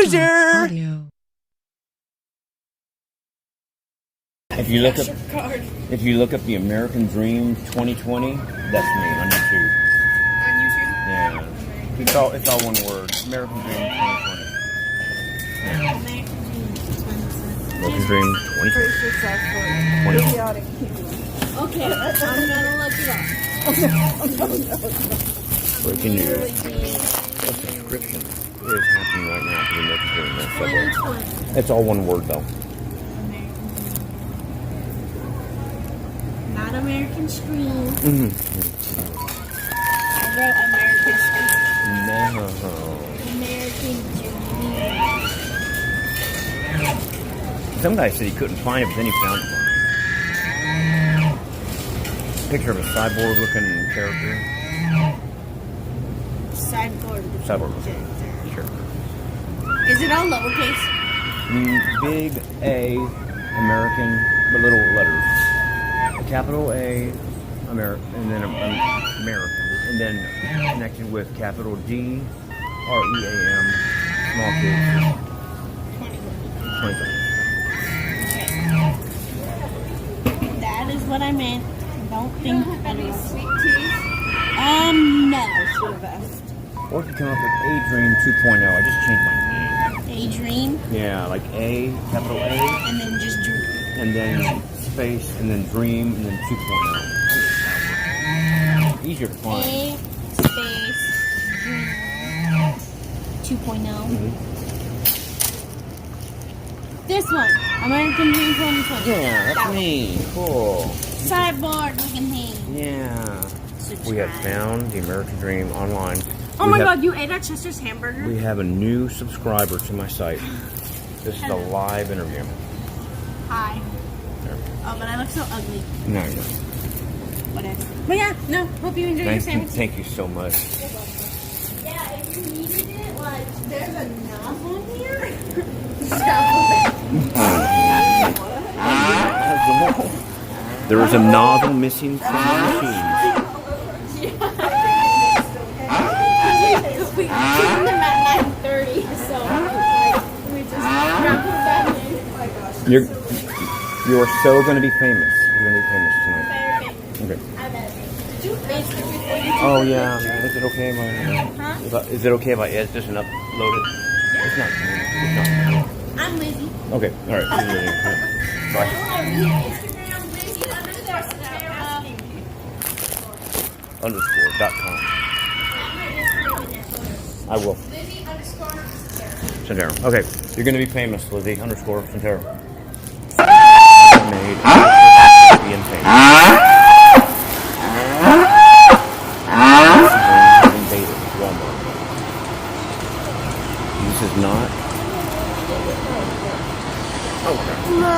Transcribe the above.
Loser! If you look up the American Dream 2020, that's me on YouTube. On YouTube? Yeah. It's all one word. American Dream 2020. American Dream 2020. Okay, I'm gonna look it up. Breaking news. A subscription is happening right now for the American Dream. That's Subway. It's all one word though. Not American Scream. Mm-hmm. I wrote American Scream. No. American Dream. Some guy said he couldn't find it, but then he found it. Picture of a cyborg-looking character. Sideboard. Cyborg. Sure. Is it all lowercase? Big A, American, but little letters. A capital A, American, and then American, and then connected with capital D, R-E-A-M, small kids. 20. That is what I meant. Don't think that is sweet teas. No. Or if you come up with A Dream 2.0, I just changed my name. A Dream. Yeah, like A, capital A, And then just Dream. and then space, and then Dream, and then 2.0. Easier to find. A space Dream 2.0. Mm-hmm. This one. American Dream 2020. Yeah, that's me. Cool. Sideboard looking thing. Yeah. Subscribe. We have found the American Dream online. Oh my god, you ate at Chester's Hamburger? We have a new subscriber to my site. This is a live interview. Hi. There. Oh, but I look so ugly. No, no. Whatever. But yeah, no. Hope you enjoy your sandwich. Thank you so much. Yeah, if you needed it, like, there's a nozzle here. There is a nozzle missing from the machine. We came them at 9:30, so like, we just wrapped them back in. You are so going to be famous. You're going to be famous tonight. Okay. Oh yeah. Is it okay if is it okay if I edit this and upload it? It's not. I'm Lizzie. Okay. All right. Bye. Instagram Lizzie_.com. I will. Santero. Okay. You're going to be famous, Lizzie_Santero. Made being famous. Invaded Walmart. This is not. Oh, okay. No.